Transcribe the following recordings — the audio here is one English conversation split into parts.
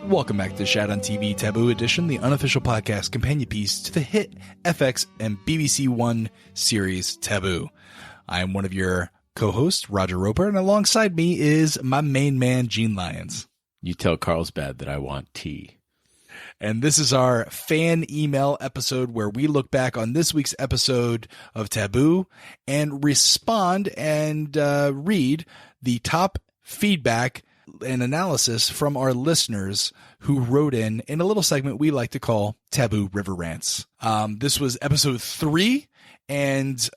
Welcome back to Shat on TV Taboo Edition, the unofficial podcast companion piece to the hit FX and BBC One series Taboo. I am one of your co-hosts, Roger Roper, and alongside me is my main man, Gene Lyons. You tell Carlsbad that I want tea. And this is our fan email episode where we look back on this week's episode of Taboo and respond and read the top feedback and analysis from our listeners who wrote in a little segment we like to call Taboo River Rants. This was episode 3, and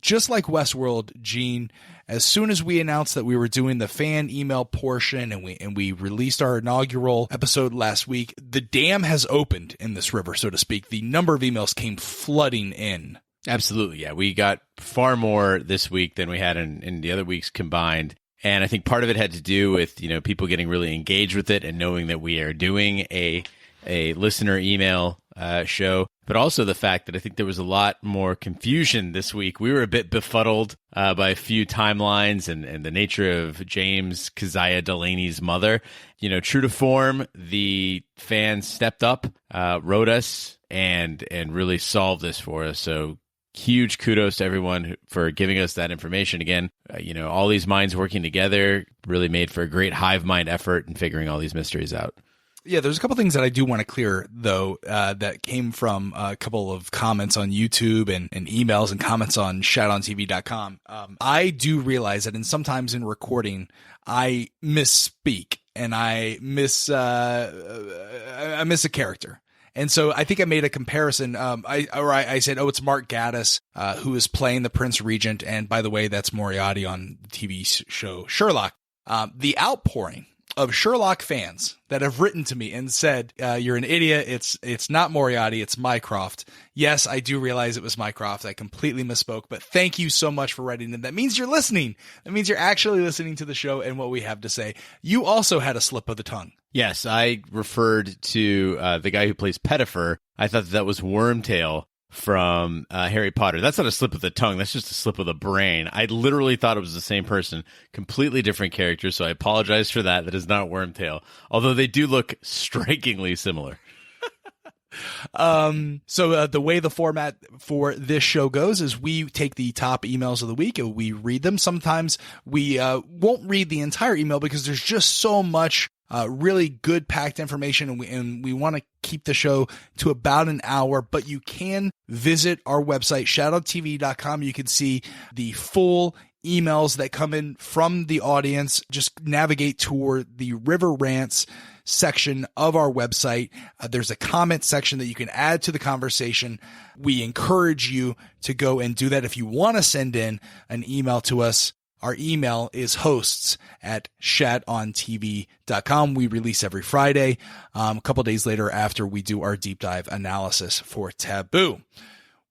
just like Westworld, Gene, as soon as we announced that we were doing the fan email portion and we released our inaugural episode last week, the dam has opened in this river, so to speak. The number of emails came flooding in. Absolutely, yeah. We got far more this week than we had in the other weeks combined. And I think part of it had to do with, people getting really engaged with it and knowing that we are doing a listener email show, but also the fact that I think there was a lot more confusion this week. We were a bit befuddled by a few timelines and the nature of James Delaney's mother. True to form, the fans stepped up, wrote us, and really solved this for us. So huge kudos to everyone for giving us that information. Again, all these minds working together really made for a great hive mind effort in figuring all these mysteries out. Yeah, there's a couple things that I do want to clear, though, that came from a couple of comments on YouTube and emails and comments on shatontv.com. I do realize that sometimes in recording, I misspeak and I miss a character. And so I think I made a comparison. I said, it's Mark Gatiss, who is playing the Prince Regent. And by the way, that's Moriarty on the TV show Sherlock. The outpouring of Sherlock fans that have written to me and said, you're an idiot. It's not Moriarty. It's Mycroft. Yes, I do realize it was Mycroft. I completely misspoke, but thank you so much for writing in. That means you're listening. That means you're actually listening to the show and what we have to say. You also had a slip of the tongue. Yes, I referred to the guy who plays Pettifer. I thought that was Wormtail from Harry Potter. That's not a slip of the tongue. That's just a slip of the brain. I literally thought it was the same person, completely different character. So I apologize for that. That is not Wormtail, although they do look strikingly similar. So the way the format for this show goes is we take the top emails of the week and we read them. Sometimes we won't read the entire email because there's just so much really good packed information, and we want to keep the show to about an hour, but you can visit our website, shatontv.com. You can see the full emails that come in from the audience. Just navigate toward the River Rants section of our website. There's a comment section that you can add to the conversation. We encourage you to go and do that. If you want to send in an email to us, our email is hosts@shatontv.com. We release every Friday, a couple days later after we do our deep dive analysis for Taboo.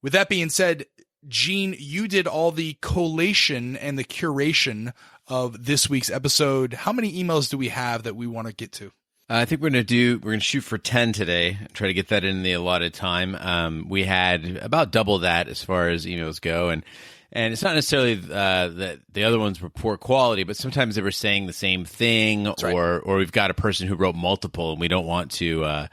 With that being said, Gene, you did all the collation and the curation of this week's episode. How many emails do we have that we want to get to? I think we're going to shoot for 10 today, try to get that in the allotted time. We had about double that as far as emails go, and it's not necessarily that the other ones were poor quality, but sometimes they were saying the same thing, or we've got a person who wrote multiple, and we don't want to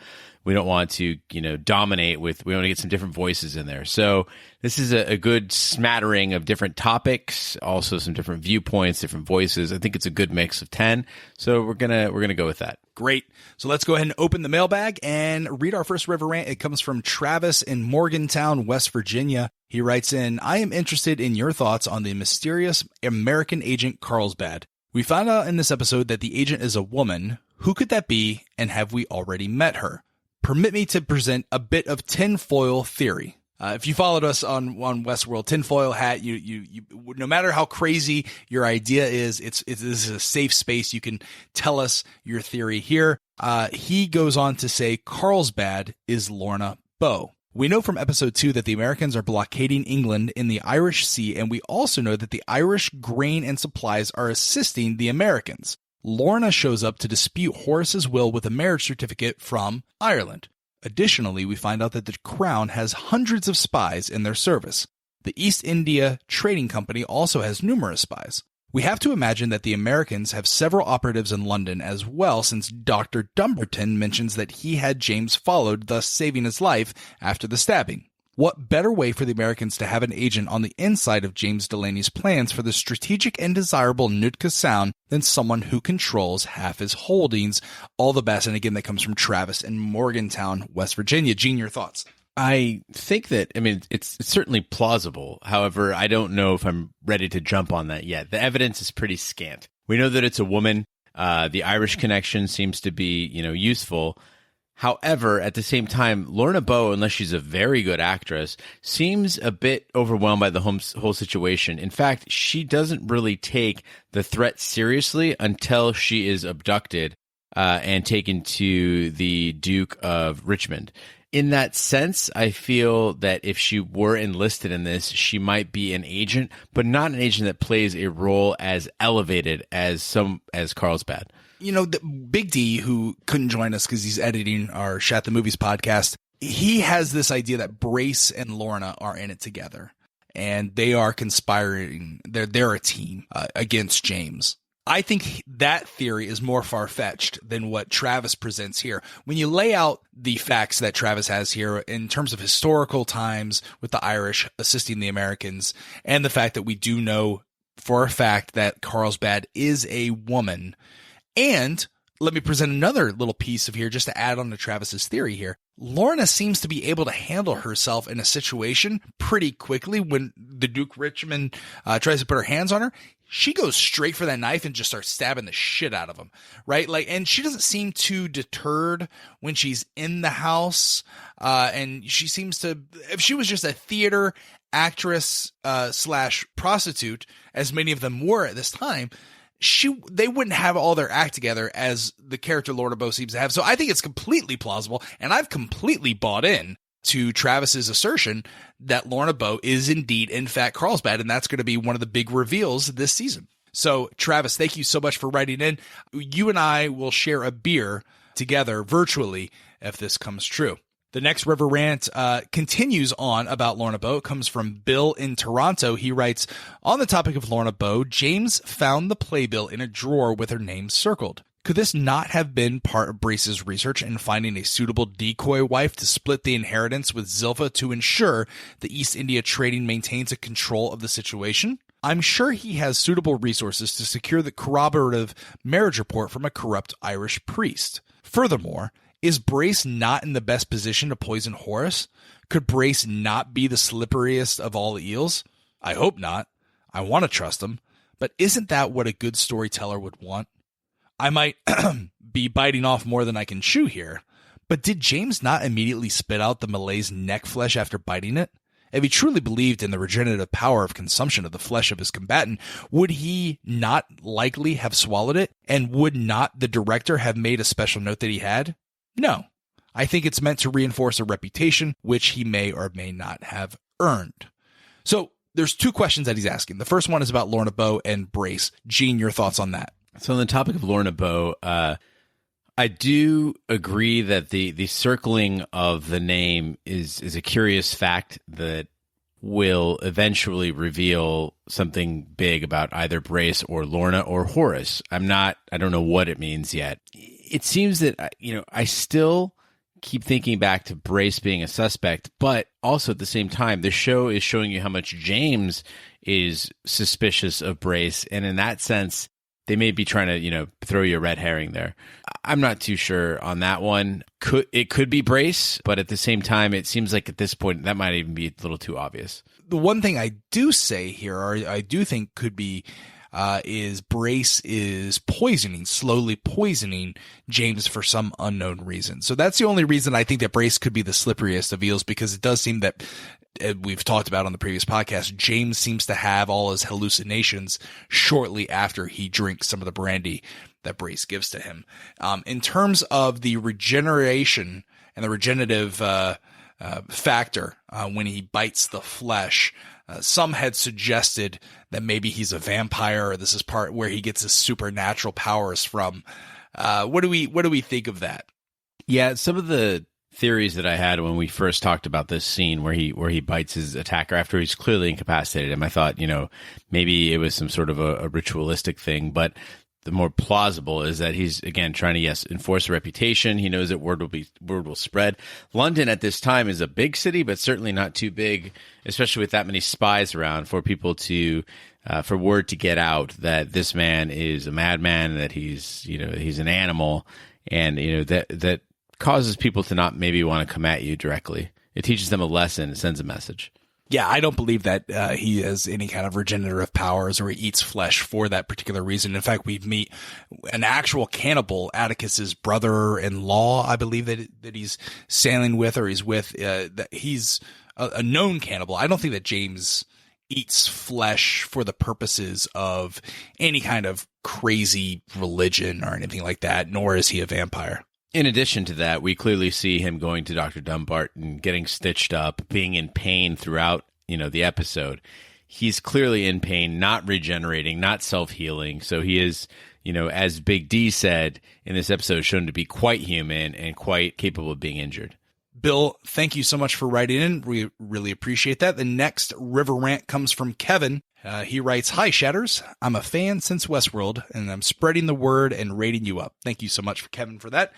dominate with. We want to get some different voices in there. So this is a good smattering of different topics, also some different viewpoints, different voices. I think it's a good mix of 10. So we're gonna go with that. Great. So let's go ahead and open the mailbag and read our first River Rant. It comes from Travis in Morgantown, West Virginia. He writes in, I am interested in your thoughts on the mysterious American agent Carlsbad. We found out in this episode that the agent is a woman. Who could that be, and have we already met her? Permit me to present a bit of tinfoil theory. If you followed us on Westworld, tinfoil hat, you no matter how crazy your idea is, this is a safe space. You can tell us your theory here. He goes on to say Carlsbad is Lorna Bow. We know from episode 2 that the Americans are blockading England in the Irish Sea, and we also know that the Irish grain and supplies are assisting the Americans. Lorna shows up to dispute Horace's will with a marriage certificate from Ireland. Additionally, we find out that the Crown has hundreds of spies in their service. The East India Trading Company also has numerous spies. We have to imagine that the Americans have several operatives in London as well, since Dr. Dumbarton mentions that he had James followed, thus saving his life after the stabbing. What better way for the Americans to have an agent on the inside of James Delaney's plans for the strategic and desirable Nootka Sound than someone who controls half his holdings? All the best. And again, that comes from Travis in Morgantown, West Virginia. Gene, your thoughts? I think that, it's certainly plausible. However, I don't know if I'm ready to jump on that yet. The evidence is pretty scant. We know that it's a woman. The Irish connection seems to be, useful. However, at the same time, Lorna Bow, unless she's a very good actress, seems a bit overwhelmed by the whole situation. In fact, she doesn't really take the threat seriously until she is abducted and taken to the Duke of Richmond. In that sense, I feel that if she were enlisted in this, she might be an agent, but not an agent that plays a role as elevated as Carlsbad. The Big D, who couldn't join us because he's editing our Shat the Movies podcast, he has this idea that Brace and Lorna are in it together, and they are conspiring. They're a team against James. I think that theory is more far-fetched than what Travis presents here. When you lay out the facts that Travis has here in terms of historical times with the Irish assisting the Americans, and the fact that we do know for a fact that Carlsbad is a woman. And let me present another little piece of here just to add on to Travis's theory here. Lorna seems to be able to handle herself in a situation pretty quickly. When the Duke Richmond tries to put her hands on her, she goes straight for that knife and just starts stabbing the shit out of him, right? And she doesn't seem too deterred when she's in the house. And she seems to, if she was just a theater actress / prostitute, as many of them were at this time, they wouldn't have all their act together as the character Lorna Bow seems to have. So I think it's completely plausible, and I've completely bought in to Travis's assertion that Lorna Bow is indeed, in fact, Carlsbad, and that's going to be one of the big reveals this season. So, Travis, thank you so much for writing in. You and I will share a beer together virtually if this comes true. The next River Rant continues on about Lorna Bow. It comes from Bill in Toronto. He writes, on the topic of Lorna Bow, James found the playbill in a drawer with her name circled. Could this not have been part of Brace's research in finding a suitable decoy wife to split the inheritance with Zilpha to ensure the East India Trading maintains a control of the situation? I'm sure he has suitable resources to secure the corroborative marriage report from a corrupt Irish priest. Furthermore, is Brace not in the best position to poison Horace? Could Brace not be the slipperiest of all eels? I hope not. I want to trust him. But isn't that what a good storyteller would want? I might be biting off more than I can chew here, but did James not immediately spit out the Malay's neck flesh after biting it? If he truly believed in the regenerative power of consumption of the flesh of his combatant, would he not likely have swallowed it? And would not the director have made a special note that he had? No. I think it's meant to reinforce a reputation which he may or may not have earned. So there's two questions that he's asking. The first one is about Lorna Bow and Brace. Gene, your thoughts on that? So on the topic of Lorna Bow, I do agree that the circling of the name is a curious fact that will eventually reveal something big about either Brace or Lorna or Horace. I don't know what it means yet. It seems that, I still keep thinking back to Brace being a suspect, but also at the same time, the show is showing you how much James is suspicious of Brace. And in that sense, they may be trying to, throw you a red herring there. I'm not too sure on that one. It could be Brace, but at the same time, it seems like at this point, that might even be a little too obvious. The one thing I do say here, or I do think could be, is Brace is slowly poisoning James for some unknown reason. So that's the only reason I think that Brace could be the slipperiest of eels, because it does seem that, we've talked about on the previous podcast, James seems to have all his hallucinations shortly after he drinks some of the brandy that Brace gives to him. In terms of the regeneration and the regenerative factor when he bites the flesh, some had suggested that maybe he's a vampire, or this is part where he gets his supernatural powers from. What do we think of that? Yeah, some of the theories that I had when we first talked about this scene where he bites his attacker after he's clearly incapacitated him. I thought, maybe it was some sort of a ritualistic thing, but the more plausible is that he's, again, trying to, enforce a reputation. He knows that word will spread. London at this time is a big city, but certainly not too big, especially with that many spies around, for people to, for word to get out that this man is a madman, that he's an animal, and, that causes people to not maybe want to come at you directly. It teaches them a lesson. It sends a message. Yeah, I don't believe that he has any kind of regenerative powers or he eats flesh for that particular reason. In fact, we meet an actual cannibal, Atticus's brother-in-law, I believe that he's sailing with or he's with. That he's a known cannibal. I don't think that James eats flesh for the purposes of any kind of crazy religion or anything like that, nor is he a vampire. In addition to that, we clearly see him going to Dr. Dumbarton, getting stitched up, being in pain throughout, the episode. He's clearly in pain, not regenerating, not self-healing. So he is, as Big D said in this episode, shown to be quite human and quite capable of being injured. Bill, thank you so much for writing in. We really appreciate that. The next River Rant comes from Kevin. He writes, "Hi, Shatters. I'm a fan since Westworld, and I'm spreading the word and rating you up." Thank you so much, for Kevin, for that.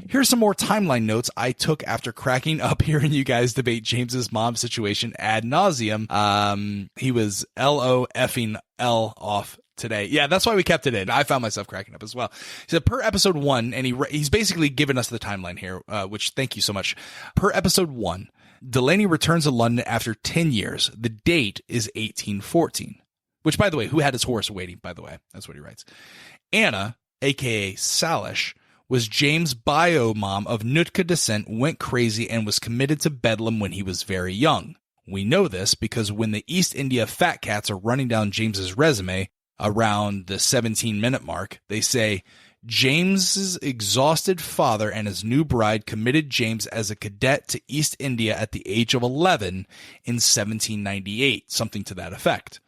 Here's some more timeline notes I took after cracking up hearing you guys debate James's mom situation ad nauseum. He was LOFing off today. Yeah, that's why we kept it in. I found myself cracking up as well. He said, per episode 1, and he's basically given us the timeline here, which thank you so much. Per episode 1, Delaney returns to London after 10 years. The date is 1814, which, by the way, who had his horse waiting, by the way? That's what he writes. Anna, a.k.a. Salish, was James' bio mom of Nootka descent, went crazy, and was committed to Bedlam when he was very young. We know this because when the East India fat cats are running down James's resume around the 17-minute mark, they say, James's exhausted father and his new bride committed James as a cadet to East India at the age of 11 in 1798, something to that effect.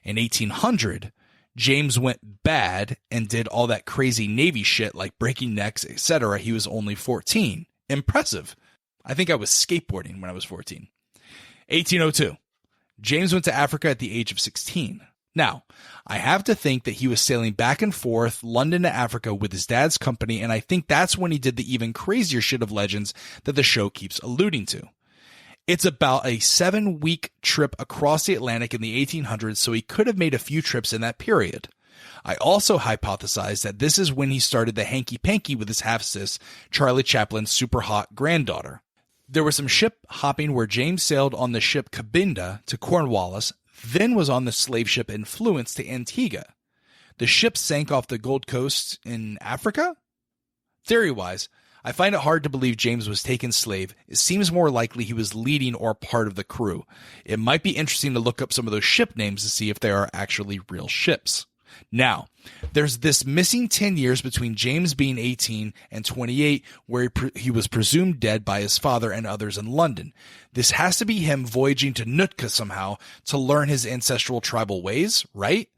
In 1800, James went bad and did all that crazy Navy shit like breaking necks, etc. He was only 14. Impressive. I think I was skateboarding when I was 14. 1802. James went to Africa at the age of 16. Now, I have to think that he was sailing back and forth London to Africa with his dad's company, and I think that's when he did the even crazier shit of legends that the show keeps alluding to. It's about a 7-week trip across the Atlantic in the 1800s, so he could have made a few trips in that period. I also hypothesize that this is when he started the hanky-panky with his half-sis, Charlie Chaplin's super hot granddaughter. There was some ship hopping where James sailed on the ship Cabinda to Cornwallis, then was on the slave ship Influence to Antigua. The ship sank off the Gold Coast in Africa? Theory-wise, I find it hard to believe James was taken slave. It seems more likely he was leading or part of the crew. It might be interesting to look up some of those ship names to see if they are actually real ships. Now, there's this missing 10 years between James being 18 and 28 where he was presumed dead by his father and others in London. This has to be him voyaging to Nootka somehow to learn his ancestral tribal ways, right?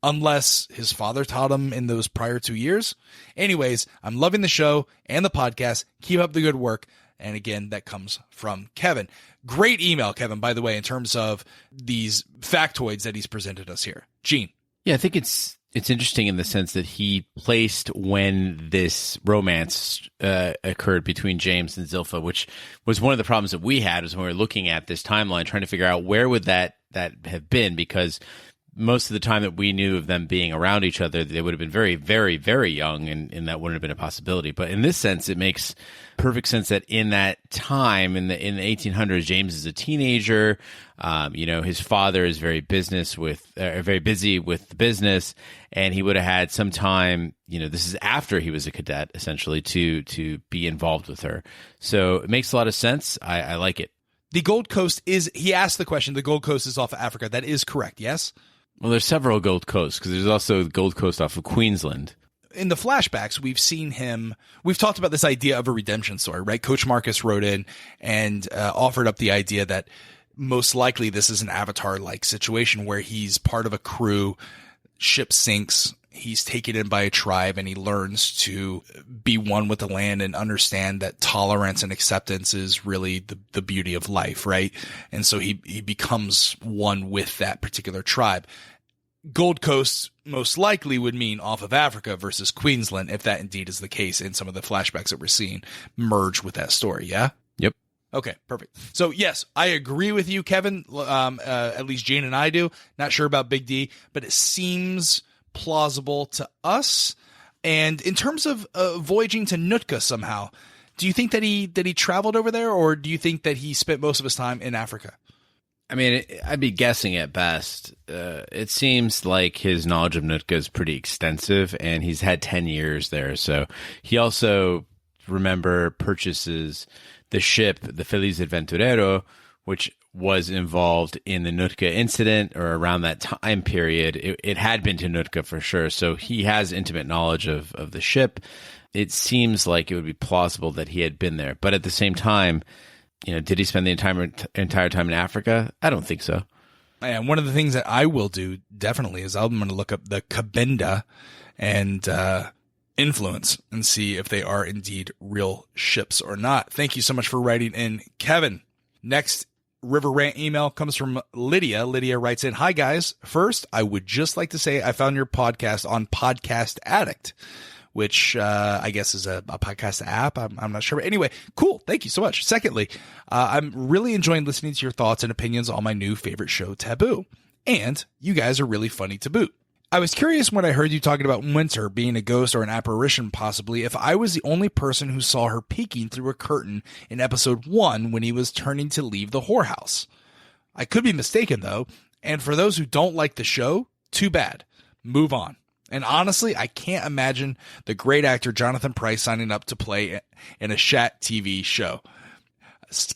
Unless his father taught him in those prior 2 years. Anyways, I'm loving the show and the podcast. Keep up the good work. And again, that comes from Kevin. Great email, Kevin, by the way, in terms of these factoids that he's presented us here. Gene. Yeah, I think it's interesting in the sense that he placed when this romance occurred between James and Zilpha, which was one of the problems that we had was when we were looking at this timeline, trying to figure out where would that have been, because most of the time that we knew of them being around each other, they would have been very, very, very young, and that wouldn't have been a possibility. But in this sense, it makes perfect sense that in that time, in the 1800s, James is a teenager. His father is very busy with the business, and he would have had some time. This is after he was a cadet, essentially, to be involved with her. So it makes a lot of sense. I like it. The Gold Coast is. He asked the question. The Gold Coast is off of Africa. That is correct. Yes. Well, there's several Gold Coasts because there's also the Gold Coast off of Queensland. In the flashbacks, we've seen him. We've talked about this idea of a redemption story, right? Coach Marcus wrote in and offered up the idea that most likely this is an Avatar-like situation where he's part of a crew, ship sinks, he's taken in by a tribe and he learns to be one with the land and understand that tolerance and acceptance is really the beauty of life, right? And so he becomes one with that particular tribe. Gold Coast most likely would mean off of Africa versus Queensland, if that indeed is the case in some of the flashbacks that we're seeing merge with that story, yeah? Yep. Okay, perfect. So, yes, I agree with you, Kevin. At least Jane and I do. Not sure about Big D, but it seems plausible to us. And in terms of voyaging to Nootka somehow, do you think that he traveled over there, or do you think that he spent most of his time in Africa? I mean, I'd be guessing at best. It seems like his knowledge of Nootka is pretty extensive, and he's had 10 years there. So he also, remember, purchases the ship, the Feliz Aventurero, which was involved in the Nootka incident, or around that time period. It had been to Nootka for sure. So he has intimate knowledge of the ship. It seems like it would be plausible that he had been there. But at the same time, did he spend the entire time in Africa? I don't think so. And one of the things that I will do definitely is I'm going to look up the Cabinda and influence and see if they are indeed real ships or not. Thank you so much for writing in, Kevin. Next River Rant email comes from Lydia. Lydia writes in, "Hi guys. First, I would just like to say I found your podcast on Podcast Addict, which I guess is a podcast app. I'm not sure. But anyway, cool. Thank you so much. Secondly, I'm really enjoying listening to your thoughts and opinions on my new favorite show, Taboo. And you guys are really funny to boot. I was curious when I heard you talking about Winter being a ghost or an apparition possibly, if I was the only person who saw her peeking through a curtain in episode 1 when he was turning to leave the whorehouse. I could be mistaken though, and for those who don't like the show, too bad. Move on. And honestly, I can't imagine the great actor Jonathan Pryce signing up to play in a Shat TV show.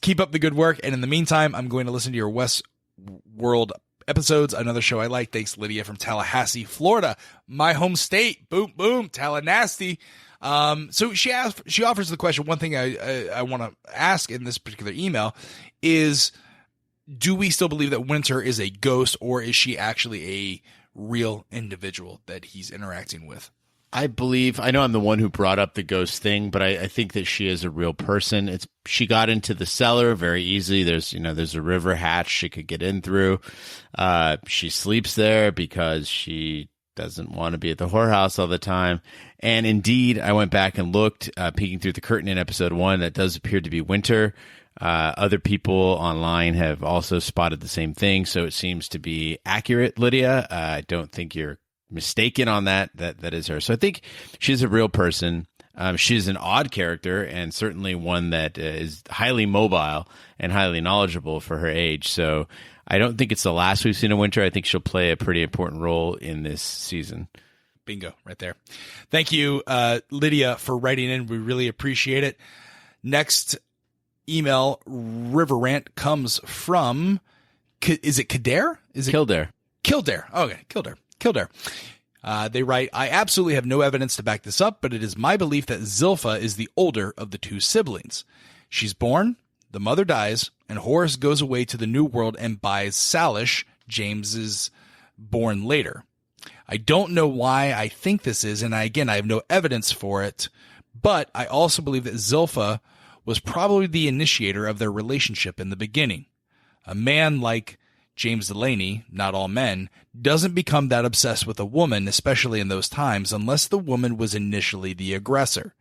Keep up the good work, and in the meantime, I'm going to listen to your Westworld episodes, another show I like. Thanks, Lydia from Tallahassee, Florida, my home state. Boom, boom, Tallahassee. So she offers the question. One thing I want to ask in this particular email is, do we still believe that Winter is a ghost, or is she actually a real individual that he's interacting with? I know I'm the one who brought up the ghost thing, but I think that she is a real person. She got into the cellar very easily. There's a river hatch she could get in through. She sleeps there because she doesn't want to be at the whorehouse all the time. And indeed, I went back and looked, peeking through the curtain in episode 1. That does appear to be Winter. Other people online have also spotted the same thing, so it seems to be accurate, Lydia. I don't think you're mistaken on that is her. So I think she's a real person. She's an odd character, and certainly one that is highly mobile and highly knowledgeable for her age. So I don't think it's the last we've seen of Winter. I think she'll play a pretty important role in this season. Bingo, right there. Thank you, Lydia, for writing in. We really appreciate it. Next email, River Rant, comes from, is it Kildare? Kildare. Kildare. Okay, Kildare. They write, I absolutely have no evidence to back this up, but it is my belief that Zilpha is the older of the two siblings. She's born, the mother dies, and Horace goes away to the New World and buys Salish, James's born later. I don't know why I think this is, and I have no evidence for it, but I also believe that Zilpha was probably the initiator of their relationship in the beginning. A man like James Delaney, not all men, doesn't become that obsessed with a woman, especially in those times, unless the woman was initially the aggressor.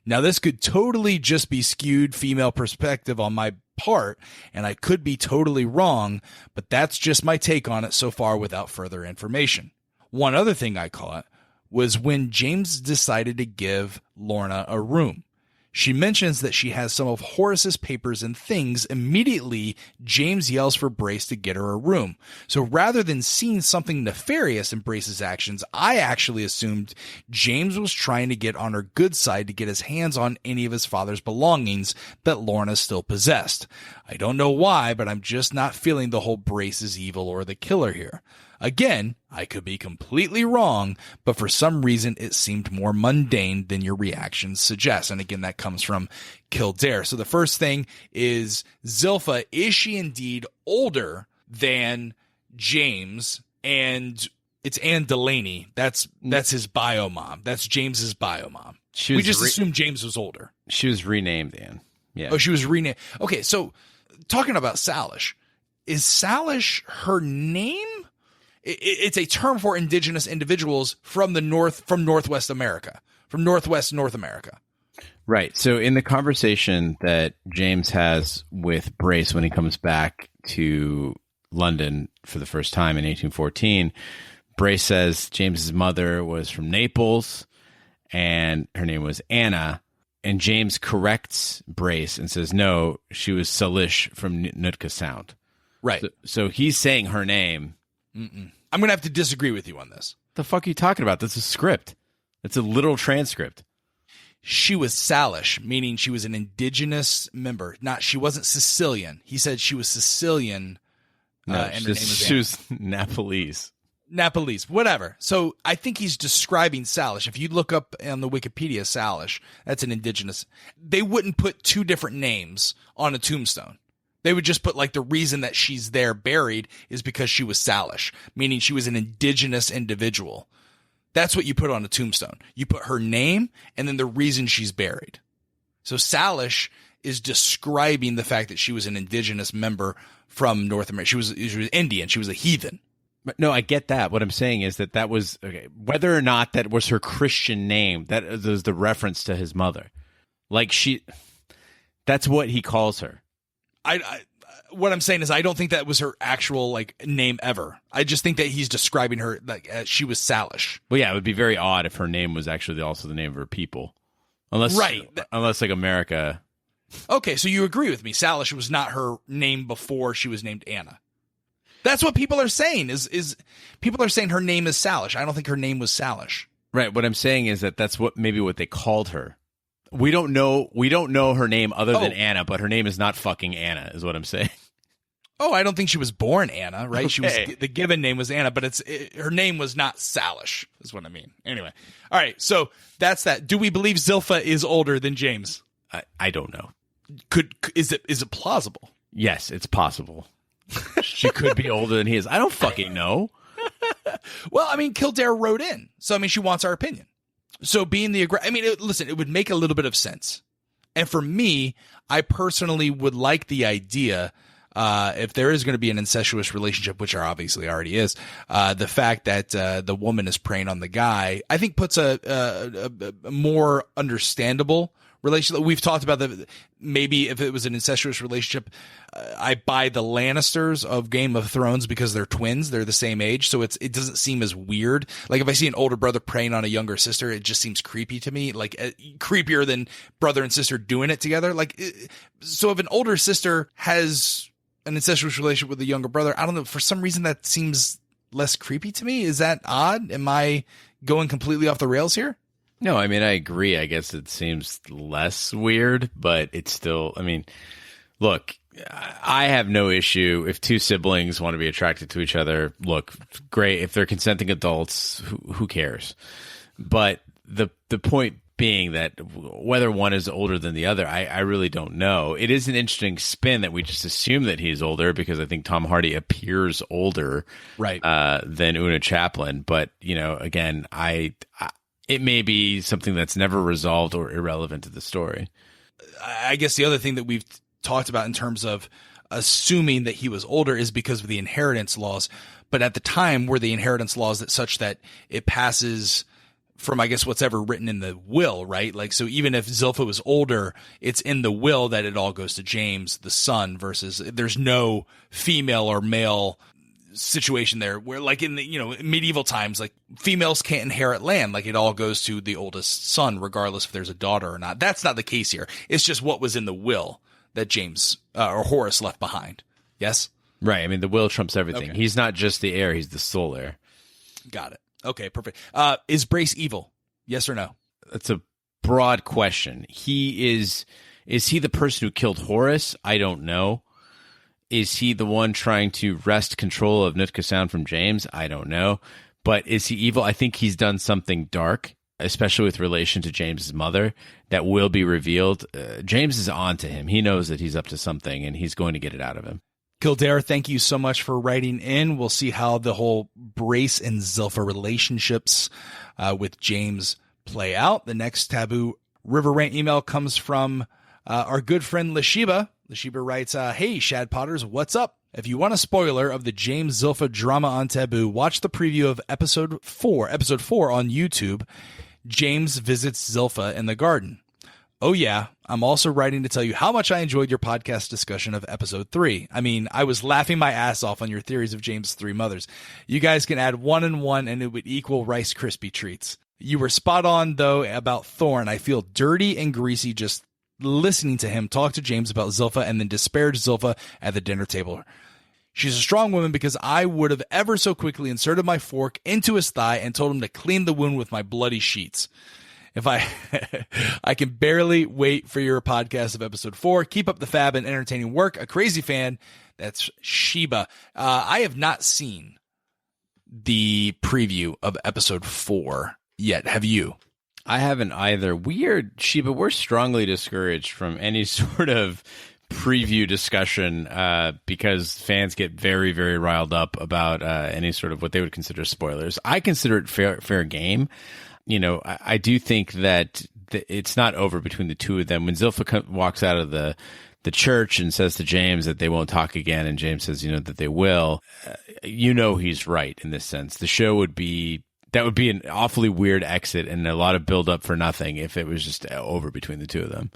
Now, this could totally just be skewed female perspective on my part, and I could be totally wrong, but that's just my take on it so far without further information. One other thing I caught was when James decided to give Lorna a room. She mentions that she has some of Horace's papers and things. Immediately, James yells for Brace to get her a room. So rather than seeing something nefarious in Brace's actions, I actually assumed James was trying to get on her good side to get his hands on any of his father's belongings that Lorna still possessed. I don't know why, but I'm just not feeling the whole Brace is evil or the killer here. Again, I could be completely wrong, but for some reason it seemed more mundane than your reactions suggest. And again, that comes from Kildare. So the first thing is, Zilpha, is she indeed older than James? And It's Anne Delaney. That's his bio mom. That's James's bio mom. We just assumed James was older. She was renamed Anne. Yeah. Oh, she was renamed. Okay, so talking about Salish, is Salish her name? It's a term for indigenous individuals from Northwest America, from Northwest North America. Right. So in the conversation that James has with Brace when he comes back to London for the first time in 1814, Brace says James's mother was from Naples and her name was Anna. And James corrects Brace and says, no, she was Salish from Nootka Sound. Right. So he's saying her name. Mm-mm. I'm going to have to disagree with you on this. The fuck are you talking about? That's a script. It's a literal transcript. She was Salish, meaning she was an indigenous member. She wasn't Sicilian. He said she was Sicilian. No, and her name was she was Napolese. Napolese, whatever. So I think he's describing Salish. If you look up on the Wikipedia, Salish, that's an indigenous. They wouldn't put two different names on a tombstone. They would just put like the reason that she's there buried is because she was Salish, meaning she was an indigenous individual. That's what you put on a tombstone. You put her name and then the reason she's buried. So Salish is describing the fact that she was an indigenous member from North America. She was Indian. She was a heathen. But no, I get that. What I'm saying is that was okay. Whether or not that was her Christian name, that is the reference to his mother. Like that's what he calls her. What I'm saying is I don't think that was her actual like name ever. I just think that he's describing her like she was Salish. Well, yeah, it would be very odd if her name was actually also the name of her people, unless like America. Okay, so you agree with me? Salish was not her name before she was named Anna. That's what people are saying. Is people are saying her name is Salish? I don't think her name was Salish. Right. What I'm saying is that's what they called her. We don't know her name other than Anna, but her name is not fucking Anna, is what I'm saying. Oh, I don't think she was born Anna, right? Okay. She was the given name was Anna, but her name was not Salish, is what I mean. Anyway, all right, so that's that. Do we believe Zilpha is older than James? I don't know. Is it plausible? Yes, it's possible. She could be older than he is. I don't fucking know. Well, I mean, Kildare wrote in, so I mean, she wants our opinion. So being listen, it would make a little bit of sense. And for me, I personally would like the idea, if there is going to be an incestuous relationship, which there obviously already is, the fact that the woman is preying on the guy, I think puts a more understandable relationship. We've talked about maybe if it was an incestuous relationship, I buy the Lannisters of Game of Thrones because they're twins. They're the same age. So it doesn't seem as weird. Like if I see an older brother preying on a younger sister, it just seems creepy to me. Like creepier than brother and sister doing it together. So if an older sister has an incestuous relationship with a younger brother, I don't know. For some reason that seems less creepy to me. Is that odd? Am I going completely off the rails here? No, I mean, I agree. I guess it seems less weird, but it's still, I mean, look, I have no issue if two siblings want to be attracted to each other. Look, great. If they're consenting adults, who cares? But the point being that whether one is older than the other, I really don't know. It is an interesting spin that we just assume that he's older because I think Tom Hardy appears older right, than Una Chaplin. But, again, it may be something that's never resolved or irrelevant to the story. I guess the other thing that we've talked about in terms of assuming that he was older is because of the inheritance laws. But at the time, were the inheritance laws such that it passes from, I guess, what's ever written in the will, right? Like, so even if Zilpha was older, it's in the will that it all goes to James, the son, versus there's no female or male situation there where, like in the medieval times, like females can't inherit land, like it all goes to the oldest son regardless if there's a daughter or not. That's not the case here. It's just what was in the will that James or Horace left behind. Yes, right. I mean, the will trumps everything. Okay. He's not just the heir, he's the sole heir. Got it. Okay, perfect. Is Brace evil? Yes or no? That's a broad question. Is he the person who killed Horace? I don't know. Is he the one trying to wrest control of Nootka Sound from James? I don't know. But is he evil? I think he's done something dark, especially with relation to James's mother, that will be revealed. James is on to him. He knows that he's up to something, and he's going to get it out of him. Kildare, thank you so much for writing in. We'll see how the whole Brace and Zilpha relationships with James play out. The next Taboo River Rant email comes from our good friend Lashiba. Lashiba writes, hey, Shad Potters, what's up? If you want a spoiler of the James Zilpha drama on Taboo, watch the preview of episode 4 on YouTube. James visits Zilpha in the garden. Oh yeah, I'm also writing to tell you how much I enjoyed your podcast discussion of episode 3. I mean, I was laughing my ass off on your theories of James' 3 mothers. You guys can add 1 and 1 and it would equal Rice Krispie treats. You were spot on, though, about Thorn. I feel dirty and greasy just listening to him talk to James about Zilpha and then disparage Zilpha at the dinner table. She's a strong woman because I would have ever so quickly inserted my fork into his thigh and told him to clean the wound with my bloody sheets. If I can barely wait for your podcast of episode 4. Keep up the fab and entertaining work. A crazy fan. That's Sheba. I have not seen the preview of episode 4 yet. Have you? I haven't either. Sheba, we're strongly discouraged from any sort of preview discussion because fans get very, very riled up about any sort of what they would consider spoilers. I consider it fair game. You know, I do think that it's not over between the two of them. When Zilpha walks out of the church and says to James that they won't talk again, and James says, that they will, he's right in this sense. The show would be an awfully weird exit and a lot of build up for nothing if it was just over between the two of them.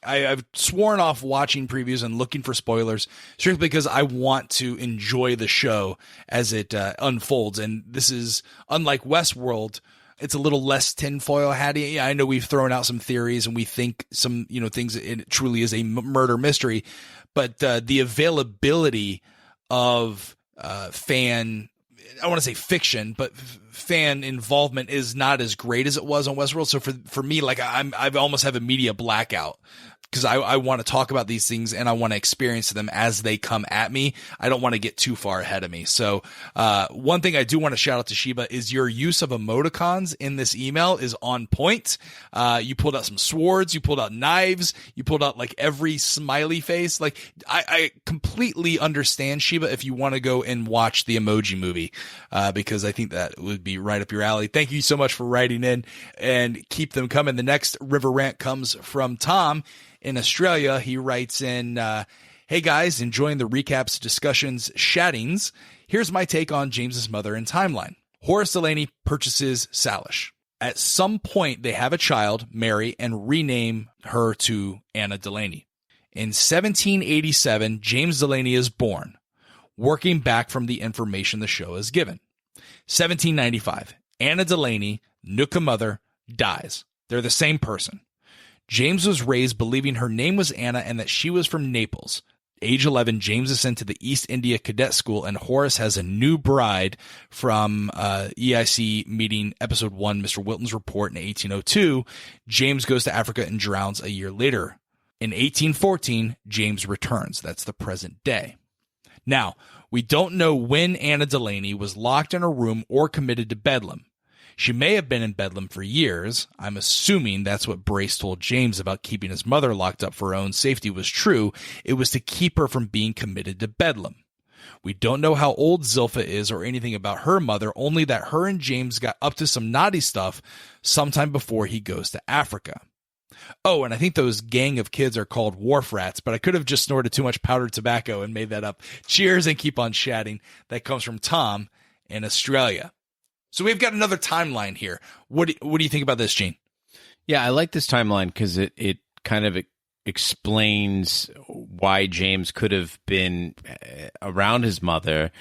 I've sworn off watching previews and looking for spoilers strictly because I want to enjoy the show as it unfolds. And this is unlike Westworld. It's a little less tinfoil hatty. I know we've thrown out some theories and we think some, things, it truly is a murder mystery, but the availability of fan, I want to say fiction, but fan involvement is not as great as it was on Westworld. So for me, like I almost have a media blackout because I want to talk about these things and I want to experience them as they come at me. I don't want to get too far ahead of me. So one thing I do want to shout out to Sheba is your use of emoticons in this email is on point. You pulled out some swords, you pulled out knives, you pulled out like every smiley face. Like I completely understand, Sheba, if you want to go and watch the Emoji Movie, because I think that would be right up your alley. Thank you so much for writing in and keep them coming. The next River Rant comes from Tom in Australia. He writes in, hey guys, enjoying the recaps, discussions, shattings. Here's my take on James's mother and timeline. Horace Delaney purchases Salish. At some point, they have a child, Mary, and rename her to Anna Delaney. In 1787, James Delaney is born, working back from the information the show has given. 1795, Anna Delaney, Nooka mother, dies. They're the same person. James was raised believing her name was Anna and that she was from Naples. Age 11, James is sent to the East India Cadet School, and Horace has a new bride from EIC meeting episode 1, Mr. Wilton's report in 1802. James goes to Africa and drowns a year later. In 1814, James returns. That's the present day. Now, we don't know when Anna Delaney was locked in her room or committed to Bedlam. She may have been in Bedlam for years. I'm assuming that's what Brace told James about keeping his mother locked up for her own safety was true. It was to keep her from being committed to Bedlam. We don't know how old Zilpha is or anything about her mother, only that her and James got up to some naughty stuff sometime before he goes to Africa. Oh, and I think those gang of kids are called wharf rats, but I could have just snorted too much powdered tobacco and made that up. Cheers and keep on chatting. That comes from Tom in Australia. So we've got another timeline here. What do you think about this, Gene? Yeah, I like this timeline because it kind of explains why James could have been around his mother,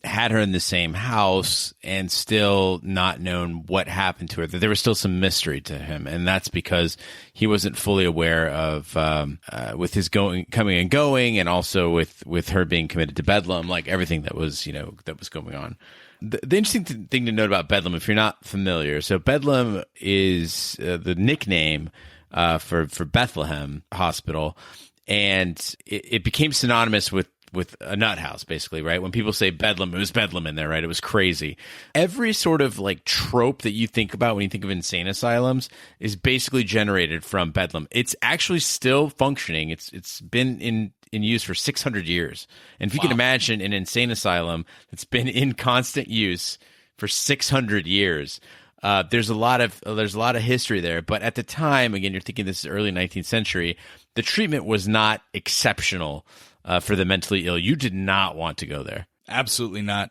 had her in the same house, and still not known what happened to her. That there was still some mystery to him, and that's because he wasn't fully aware of with his coming and going, and also with her being committed to Bedlam, like everything that was going on. The interesting thing to note about Bedlam, if you're not familiar, so Bedlam is the nickname for Bethlehem Hospital, and it became synonymous with a nut house, basically, right? When people say Bedlam, it was Bedlam in there, right? It was crazy. Every sort of like trope that you think about when you think of insane asylums is basically generated from Bedlam. It's actually still functioning. It's been in use for 600 years. And if you can imagine an insane asylum that's been in constant use for 600 years, there's a lot of history there. But at the time, again, you're thinking this is early 19th century, the treatment was not exceptional for the mentally ill. You did not want to go there. Absolutely not.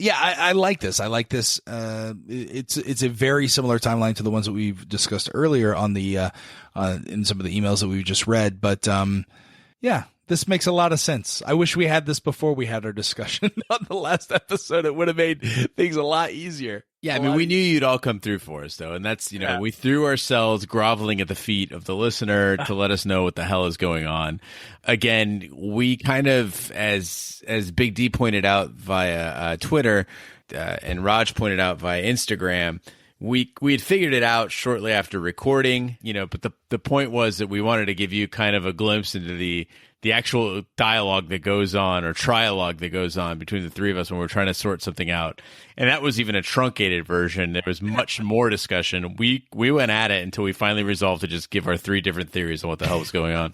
Yeah, I like this. I like this. It's a very similar timeline to the ones that we've discussed earlier on the in some of the emails that we've just read. But yeah, this makes a lot of sense. I wish we had this before we had our discussion on the last episode. It would have made things a lot easier. Yeah, I mean, we knew you'd all come through for us, though. And that's, we threw ourselves groveling at the feet of the listener to let us know what the hell is going on. Again, we kind of, as Big D pointed out via Twitter and Raj pointed out via Instagram, we had figured it out shortly after recording, but the point was that we wanted to give you kind of a glimpse into the actual dialogue that goes on, or trialogue that goes on between the three of us when we're trying to sort something out. And that was even a truncated version. There was much more discussion. We went at it until we finally resolved to just give our 3 different theories on what the hell was going on.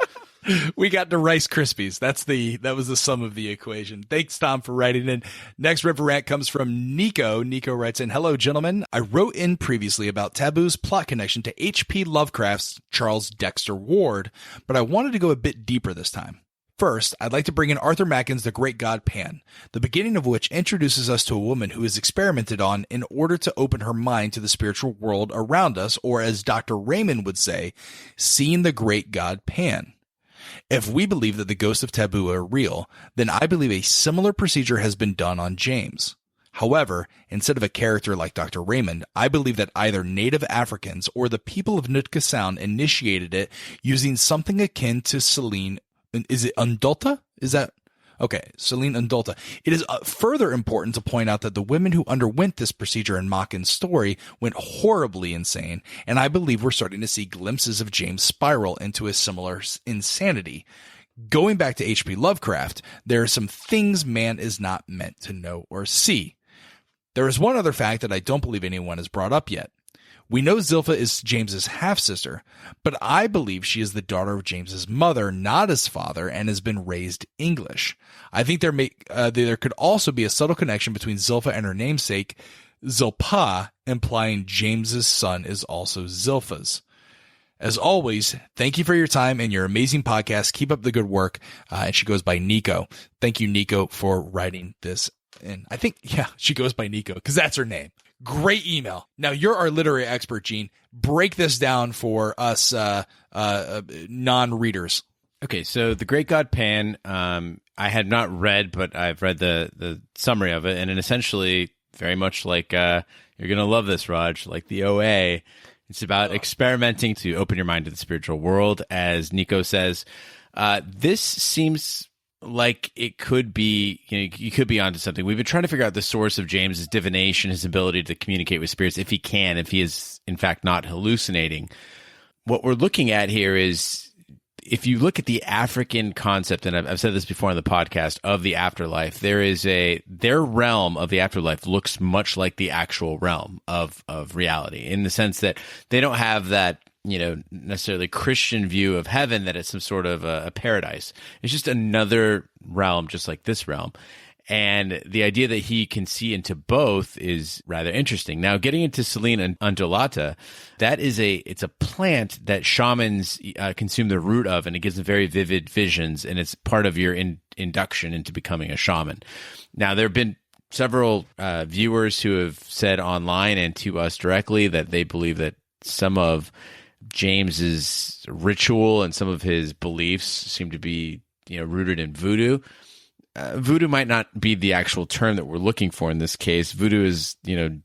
We got to Rice Krispies. That was the sum of the equation. Thanks, Tom, for writing in. Next River Rant comes from Nico. Nico writes in, "Hello, gentlemen. I wrote in previously about Taboo's plot connection to H.P. Lovecraft's Charles Dexter Ward, but I wanted to go a bit deeper this time. First, I'd like to bring in Arthur Macken's The Great God Pan, the beginning of which introduces us to a woman who is experimented on in order to open her mind to the spiritual world around us, or as Dr. Raymond would say, seeing the Great God Pan. If we believe that the ghosts of Taboo are real, then I believe a similar procedure has been done on James. However, instead of a character like Dr. Raymond, I believe that either native Africans or the people of Nootka Sound initiated it using something akin to Celine. Is it Undulta? Is that okay? Celine Undulta. It is further important to point out that the women who underwent this procedure in Macken's story went horribly insane, and I believe we're starting to see glimpses of James' spiral into a similar insanity. Going back to H.P. Lovecraft, there are some things man is not meant to know or see. There is one other fact that I don't believe anyone has brought up yet. We know Zilpha is James's half-sister, but I believe she is the daughter of James's mother, not his father, and has been raised English. I think there could also be a subtle connection between Zilpha and her namesake, Zilpah, implying James's son is also Zilpha's. As always, thank you for your time and your amazing podcast. Keep up the good work. And she goes by Nico. Thank you, Nico, for writing this. And I think, she goes by Nico because that's her name. Great email. Now, you're our literary expert, Gene. Break this down for us non-readers. Okay, so The Great God Pan, I had not read, but I've read the summary of it, and it essentially, very much like, you're going to love this, Raj, like the OA, it's about experimenting to open your mind to the spiritual world. As Nico says, this seems like it could be, you could be onto something. We've been trying to figure out the source of James's divination, his ability to communicate with spirits, if he is in fact not hallucinating. What we're looking at here is, if you look at the African concept, and I've said this before on the podcast, of the afterlife, their realm of the afterlife looks much like the actual realm of reality, in the sense that they don't have that, necessarily Christian view of heaven, that it's some sort of a paradise. It's just another realm, just like this realm. And the idea that he can see into both is rather interesting. Now, getting into Celine undulata, it's a plant that shamans consume the root of, and it gives them very vivid visions, and it's part of your induction into becoming a shaman. Now, there have been several viewers who have said online and to us directly that they believe that some of James's ritual and some of his beliefs seem to be, rooted in voodoo. Voodoo might not be the actual term that we're looking for in this case. Voodoo is,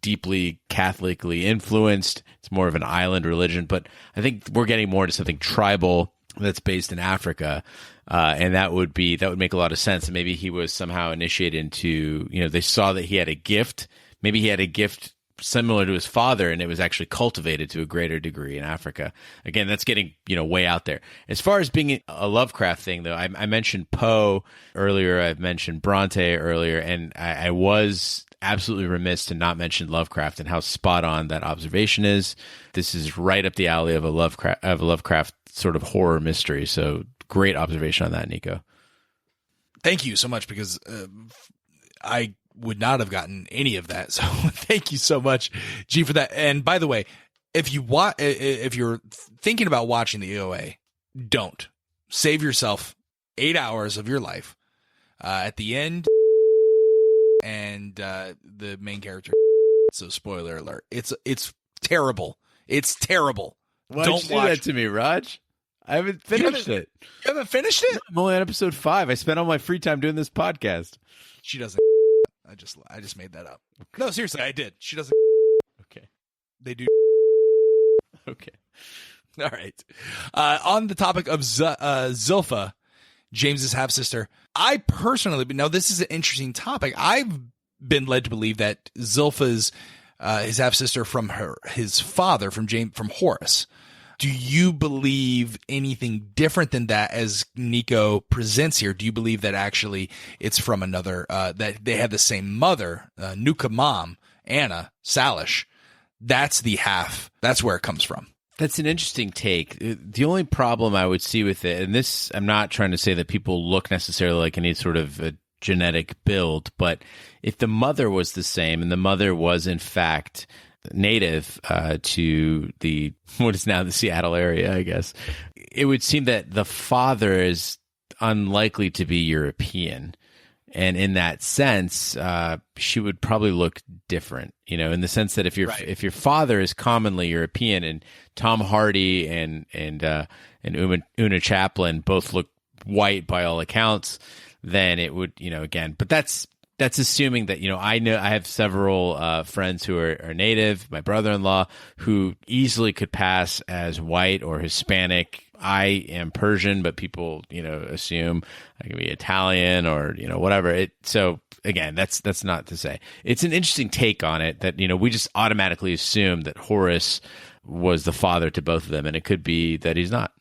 deeply Catholically influenced. It's more of an island religion, but I think we're getting more to something tribal that's based in Africa. And that would make a lot of sense. And maybe he was somehow initiated into, they saw that he had a gift. Maybe he had a gift similar to his father, and it was actually cultivated to a greater degree in Africa. Again, that's getting, way out there. As far as being a Lovecraft thing, though, I mentioned Poe earlier, I've mentioned Bronte earlier, and I was absolutely remiss to not mention Lovecraft and how spot on that observation is. This is right up the alley of a Lovecraft sort of horror mystery. So great observation on that, Nico. Thank you so much, because I would not have gotten any of that. So thank you so much, G, for that. And by the way, if you're thinking about watching the EOA, don't. Save yourself 8 hours of your life. At the end, and the main character. So spoiler alert. It's terrible. It's terrible. Why'd you do that to me, Raj? I haven't finished it. You haven't finished it? I'm only on episode 5. I spent all my free time doing this podcast. She doesn't. I just made that up. No, seriously, I did. She doesn't. Okay. They do. Okay. All right. On the topic of Zilpha, James's half-sister, I personally, now this is an interesting topic. I've been led to believe that Zilpha's his half-sister from his father, from Horace. Do you believe anything different than that as Nico presents here? Do you believe that actually it's from another, that they had the same mother, Nuka mom, Anna Salish? That's where it comes from. That's an interesting take. The only problem I would see with it, and this, I'm not trying to say that people look necessarily like any sort of a genetic build, but if the mother was the same and the mother was in fact native to what is now the Seattle area, I guess, it would seem that the father is unlikely to be European. And in that sense, she would probably look different, in the sense that if your father is commonly European, and Tom Hardy and Una Chaplin both look white by all accounts, then it would, again, but that's assuming that, I have several friends who are native, my brother-in-law, who easily could pass as white or Hispanic. I am Persian, but people, assume I can be Italian or, whatever. So again, that's not to say. It's an interesting take on it that, we just automatically assume that Horace was the father to both of them, and it could be that he's not.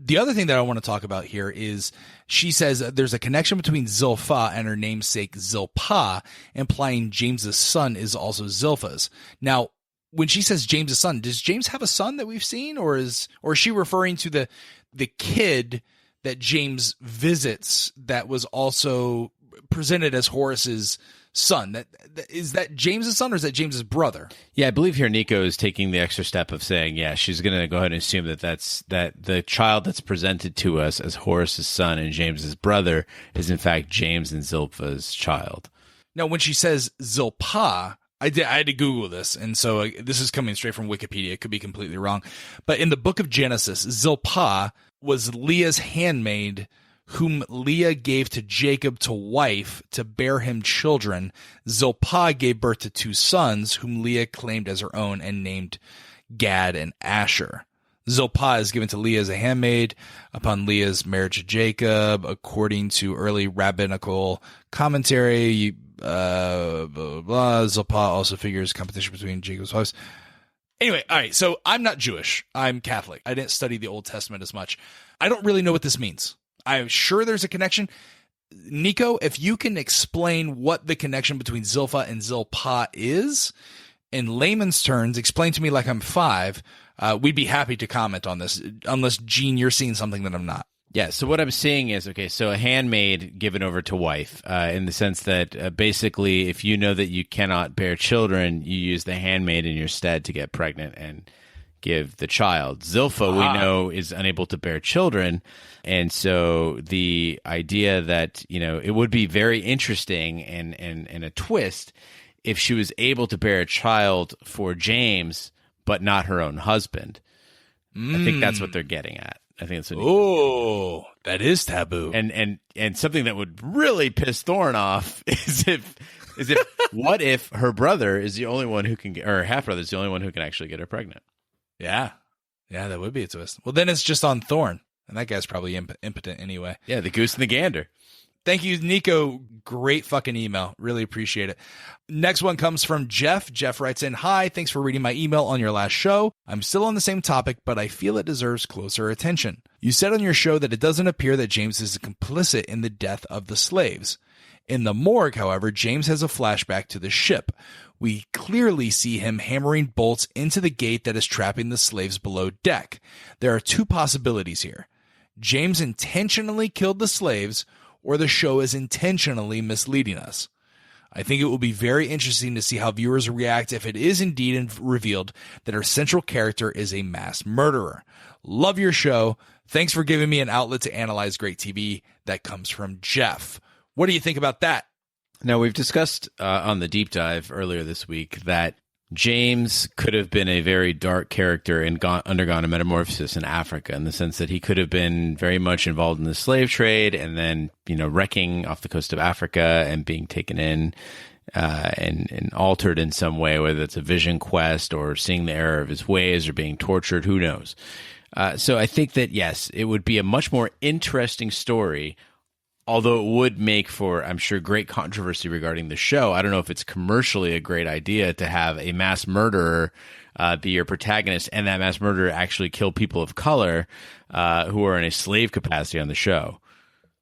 The other thing that I want to talk about here is she says there's a connection between Zilpha and her namesake Zilpah, implying James's son is also Zilpha's. Now, when she says James's son, does James have a son that we've seen, or is she referring to the kid that James visits that was also presented as Horace's son? Is that James's son, or is that James's brother? Yeah, I believe here Nico is taking the extra step of saying, yeah, she's going to go ahead and assume that the child that's presented to us as Horace's son and James's brother is in fact James and Zilpha's child. Now, when she says Zilpah, I had to Google this, and so this is coming straight from Wikipedia. It could be completely wrong. But in the book of Genesis, Zilpah was Leah's handmaid, whom Leah gave to Jacob to wife to bear him children. Zilpah gave birth to 2 sons, whom Leah claimed as her own and named Gad and Asher. Zilpah is given to Leah as a handmaid upon Leah's marriage to Jacob, according to early rabbinical commentary. Blah, blah, blah. Zilpah also figures competition between Jacob's wives. Anyway, all right, so I'm not Jewish. I'm Catholic. I didn't study the Old Testament as much. I don't really know what this means. I'm sure there's a connection. Nico, if you can explain what the connection between Zilpha and Zilpah is, in layman's terms, explain to me like I'm 5, we'd be happy to comment on this, unless, Gene, you're seeing something that I'm not. Yeah, so what I'm seeing is, so a handmaid given over to wife, in the sense that basically if you know that you cannot bear children, you use the handmaid in your stead to get pregnant and give the child. Zilpha, we know, is unable to bear children, and so the idea that, it would be very interesting and a twist if she was able to bear a child for James, but not her own husband. I think that's what they're getting at. I think that's what. That is taboo. And something that would really piss Thorne off is if what if her brother is the only one who can get, or her half brother is the only one who can actually get her pregnant? Yeah, that would be a twist. Well, then it's just on Thorne, and that guy's probably impotent anyway. Yeah, the goose and the gander. Thank you, Nico. Great fucking email. Really appreciate it. Next one comes from Jeff. Jeff writes in, "Hi, thanks for reading my email on your last show. I'm still on the same topic, but I feel it deserves closer attention. You said on your show that it doesn't appear that James is complicit in the death of the slaves. In the morgue, however, James has a flashback to the ship. We clearly see him hammering bolts into the gate that is trapping the slaves below deck. There are 2 possibilities here. James intentionally killed the slaves, or the show is intentionally misleading us. I think it will be very interesting to see how viewers react if it is indeed revealed that our central character is a mass murderer. Love your show. Thanks for giving me an outlet to analyze great TV. That comes from Jeff. What do you think about that? Now, we've discussed on the deep dive earlier this week that James could have been a very dark character and undergone a metamorphosis in Africa, in the sense that he could have been very much involved in the slave trade and then, wrecking off the coast of Africa and being taken in and altered in some way, whether it's a vision quest or seeing the error of his ways or being tortured, who knows? So I think that, yes, it would be a much more interesting story, although it would make for, I'm sure, great controversy regarding the show. I don't know if it's commercially a great idea to have a mass murderer be your protagonist, and that mass murderer actually kill people of color who are in a slave capacity on the show.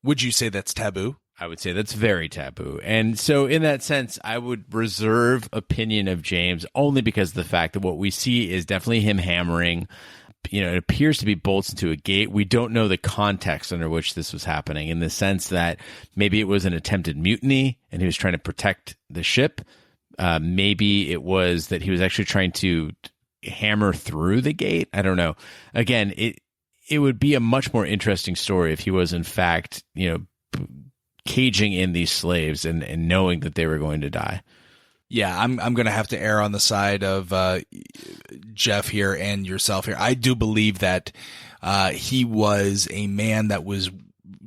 Would you say that's taboo? I would say that's very taboo. And so in that sense, I would reserve opinion of James only because of the fact that what we see is definitely him hammering. It appears to be bolts into a gate. We don't know the context under which this was happening, in the sense that maybe it was an attempted mutiny and he was trying to protect the ship. Maybe it was that he was actually trying to hammer through the gate. I don't know. Again, it would be a much more interesting story if he was, in fact, caging in these slaves and knowing that they were going to die. Yeah, I'm going to have to err on the side of Jeff here and yourself here. I do believe that he was a man that was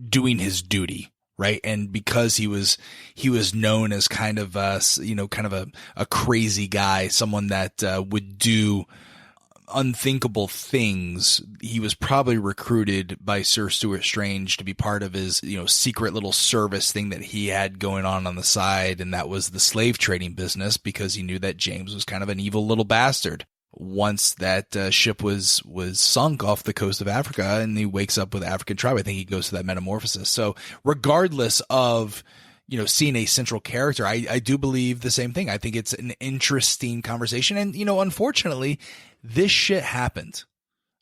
doing his duty, right? And because he was known as kind of a crazy guy, someone that would do unthinkable things, he was probably recruited by Sir Stuart Strange to be part of his, secret little service thing that he had going on the side. And that was the slave trading business, because he knew that James was kind of an evil little bastard. Once that ship was sunk off the coast of Africa and he wakes up with African tribe, I think he goes through that metamorphosis. So regardless of, seeing a central character, I do believe the same thing. I think it's an interesting conversation. And, unfortunately, this shit happened.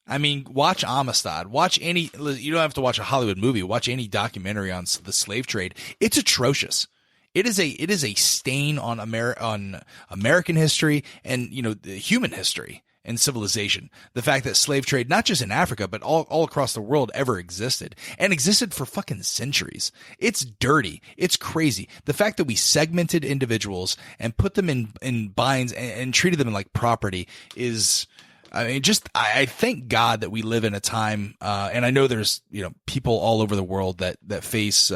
I mean, watch Amistad. Watch any, you don't have to watch a Hollywood movie. Watch any documentary on the slave trade. It's atrocious. It is a stain on American history and, human history and civilization. The fact that slave trade, not just in Africa, but all across the world, ever existed, and existed for fucking centuries. It's dirty. It's crazy. The fact that we segmented individuals and put them in binds and treated them like property is, I thank God that we live in a time, and I know there's, people all over the world that face,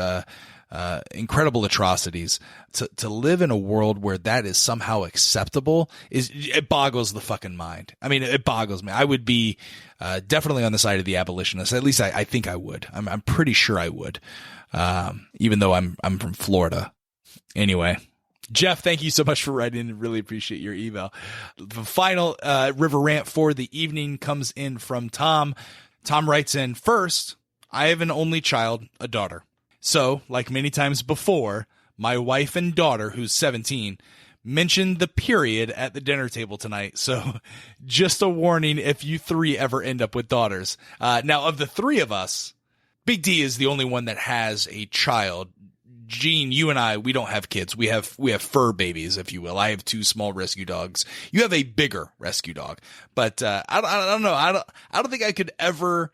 incredible atrocities. To live in a world where that is somehow acceptable it boggles the fucking mind. I mean, it boggles me. I would be definitely on the side of the abolitionists. At least I think I would. I'm pretty sure I would, even though I'm from Florida. Anyway, Jeff, thank you so much for writing in. Really appreciate your email. The final River Rant for the evening comes in from Tom. Tom writes in, first, I have an only child, a daughter. So, like many times before, my wife and daughter, who's 17, mentioned the period at the dinner table tonight. So, just a warning if you three ever end up with daughters. Now, of the three of us, Big D is the only one that has a child. Gene, you and I, we don't have kids. We have fur babies, if you will. I have 2 small rescue dogs. You have a bigger rescue dog. But I don't know. I don't think I could ever...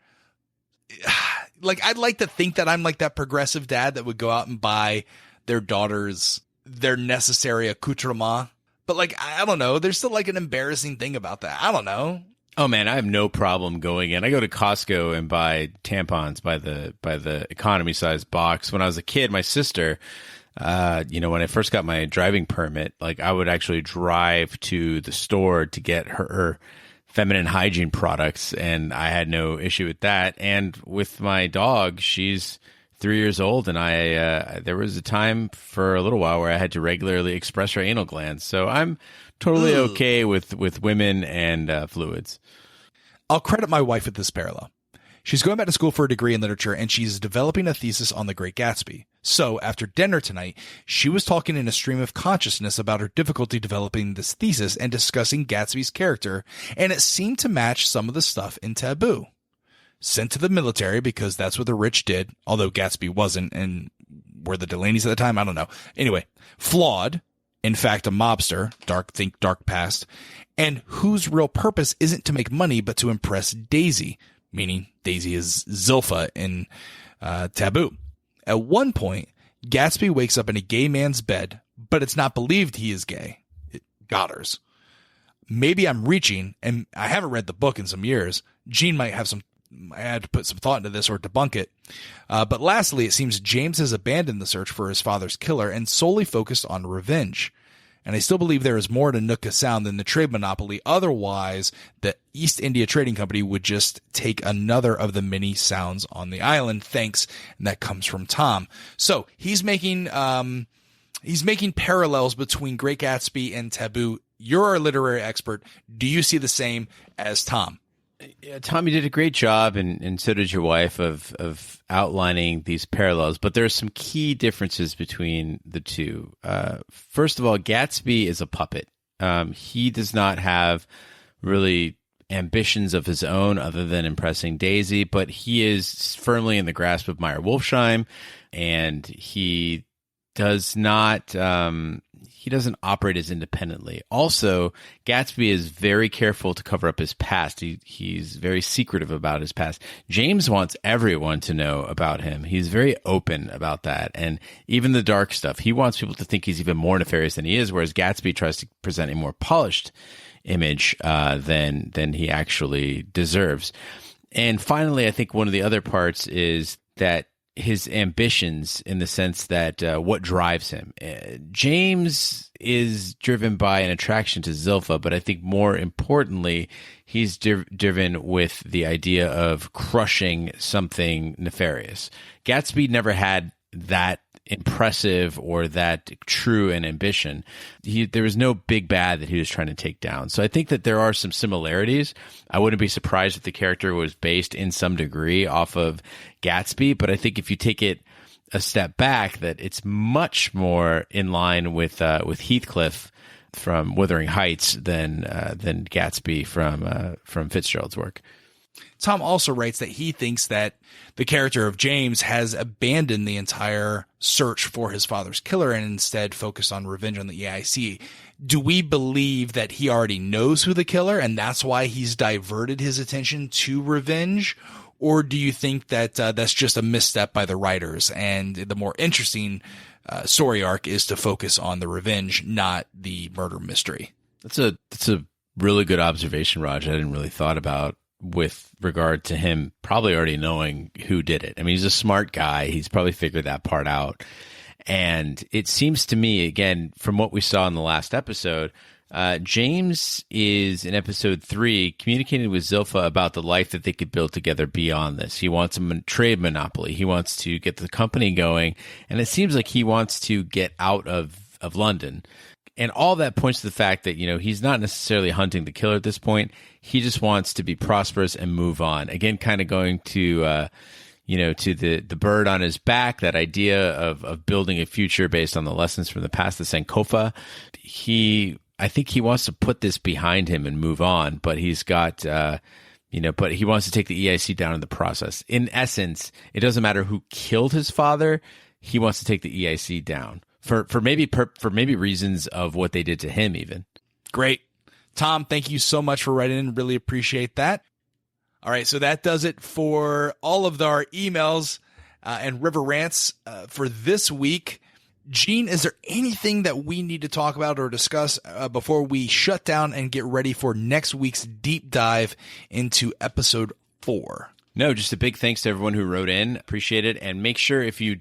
I'd like to think that I'm like that progressive dad that would go out and buy their daughters their necessary accoutrement. But I don't know. There's still an embarrassing thing about that. I don't know. Oh man, I have no problem going in. I go to Costco and buy tampons by the economy size box. When I was a kid, my sister, when I first got my driving permit, I would actually drive to the store to get her feminine hygiene products, and I had no issue with that. And with my dog, she's 3 years old, and there was a time for a little while where I had to regularly express her anal glands. So I'm totally okay with women and fluids. I'll credit my wife with this parallel. She's going back to school for a degree in literature, and she's developing a thesis on The Great Gatsby. So, after dinner tonight, she was talking in a stream of consciousness about her difficulty developing this thesis and discussing Gatsby's character, and it seemed to match some of the stuff in Taboo. sent to the military because that's what the rich did, although Gatsby wasn't, and were the Delaneys at the time? I don't know. Anyway, flawed, in fact, a mobster, dark past, and whose real purpose isn't to make money but to impress Daisy, meaning Daisy is Zilpha in Taboo. At one point, Gatsby wakes up in a gay man's bed, but it's not believed he is gay. Godders. Maybe I'm reaching, and I haven't read the book in some years. Gene might have I had to put some thought into this or debunk it. But lastly, it seems James has abandoned the search for his father's killer and solely focused on revenge. And I still believe there is more to Nootka Sound than the trade monopoly. Otherwise, the East India Trading Company would just take another of the many sounds on the island. Thanks. And that comes from Tom. So he's making parallels between Great Gatsby and Taboo. You're our literary expert. Do you see the same as Tom? Yeah, Tom, you did a great job, and so did your wife, of outlining these parallels. But there are some key differences between the two. First of all, Gatsby is a puppet. He does not have really ambitions of his own other than impressing Daisy, but he is firmly in the grasp of Meyer Wolfsheim, and he does not he doesn't operate as independently. Also, Gatsby is very careful to cover up his past. He's very secretive about his past. James wants everyone to know about him. He's very open about that. And even the dark stuff, he wants people to think he's even more nefarious than he is, whereas Gatsby tries to present a more polished image than he actually deserves. And finally, I think one of the other parts is that his ambitions, in the sense that what drives him. James is driven by an attraction to Zilpha, but I think more importantly, he's driven with the idea of crushing something nefarious. Gatsby never had that impressive or that true an ambition. There was no big bad that he was trying to take down. So I think that there are some similarities. I wouldn't be surprised if the character was based in some degree off of Gatsby, but I think if you take it a step back, that it's much more in line with Heathcliff from Wuthering Heights than Gatsby from Fitzgerald's work. Tom also writes that he thinks that the character of James has abandoned the entire search for his father's killer and instead focused on revenge on the EIC. Do we believe that he already knows who the killer and that's why he's diverted his attention to revenge? Or do you think that that's just a misstep by the writers and the more interesting story arc is to focus on the revenge, not the murder mystery? That's a really good observation, Raj. I hadn't really thought about with regard to him probably already knowing who did it. I mean, he's a smart guy. He's probably figured that part out. And it seems to me, again, from what we saw in the last episode, James is, in episode 3, communicating with Zilpha about the life that they could build together beyond this. He wants a trade monopoly. He wants to get the company going. And it seems like he wants to get out of London. And all that points to the fact that, he's not necessarily hunting the killer at this point. He just wants to be prosperous and move on. Again, kind of going to, to the bird on his back, that idea of building a future based on the lessons from the past, the Sankofa. I think he wants to put this behind him and move on, but he's got, but he wants to take the EIC down in the process. In essence, it doesn't matter who killed his father. He wants to take the EIC down. For maybe reasons of what they did to him even. Great. Tom, thank you so much for writing in. Really appreciate that. All right, so that does it for all of our emails and River Rants for this week. Gene, is there anything that we need to talk about or discuss before we shut down and get ready for next week's deep dive into episode 4? No, just a big thanks to everyone who wrote in. Appreciate it. And make sure if you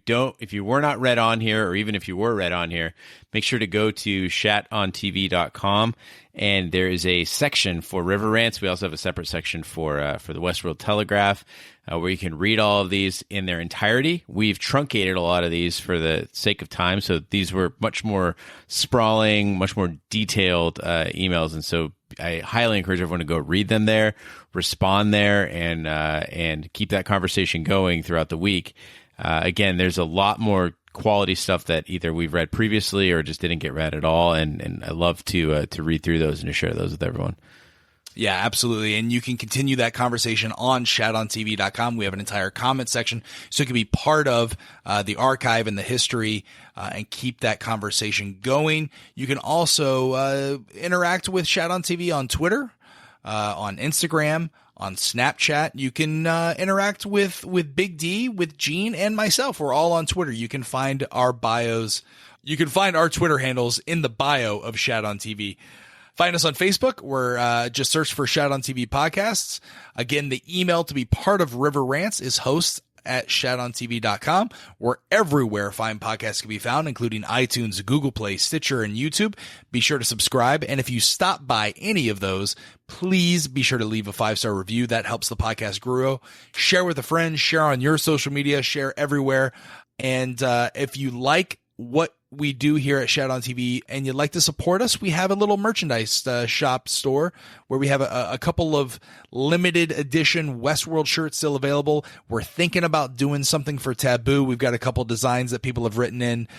were not read on here, or even if you were read on here, make sure to go to shatontv.com. And there is a section for River Rants. We also have a separate section for the Westworld Telegraph, where you can read all of these in their entirety. We've truncated a lot of these for the sake of time. So these were much more sprawling, much more detailed emails. And so I highly encourage everyone to go read them there, respond there, and keep that conversation going throughout the week. Again, there's a lot more quality stuff that either we've read previously or just didn't get read at all, and I love to read through those and to share those with everyone. Yeah, absolutely. And you can continue that conversation on shatontv.com. We have an entire comment section, so you can be part of the archive and the history and keep that conversation going. You can also interact with Shat on TV on Twitter, on Instagram, on Snapchat. You can interact with Big D, with Gene, and myself. We're all on Twitter. You can find our bios. You can find our Twitter handles in the bio of Shat on TV. Find us on Facebook. We're just search for Shat on TV podcasts. Again, the email to be part of River Rants is hosts@shatontv.com. We're everywhere fine podcasts can be found, including iTunes, Google Play, Stitcher, and YouTube. Be sure to subscribe. And if you stop by any of those, please be sure to leave a 5-star review. That helps the podcast grow. Share with a friend, share on your social media, share everywhere. And if you like what we do here at Shat on TV and you'd like to support us, we have a little merchandise shop store where we have a couple of limited edition Westworld shirts still available. We're thinking about doing something for Taboo. We've got a couple designs that people have written in.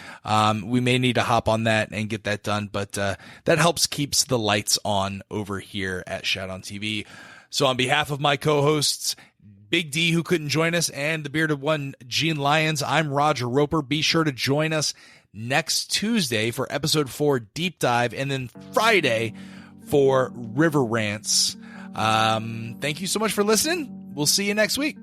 We may need to hop on that and get that done, but that helps keeps the lights on over here at Shat on TV. So on behalf of my co-hosts, Big D, who couldn't join us, and the bearded one, Gene Lyons, I'm Roger Roper. Be sure to join us next Tuesday for episode 4 deep dive, and then Friday for River Rants. Thank you so much for listening. We'll see you next week.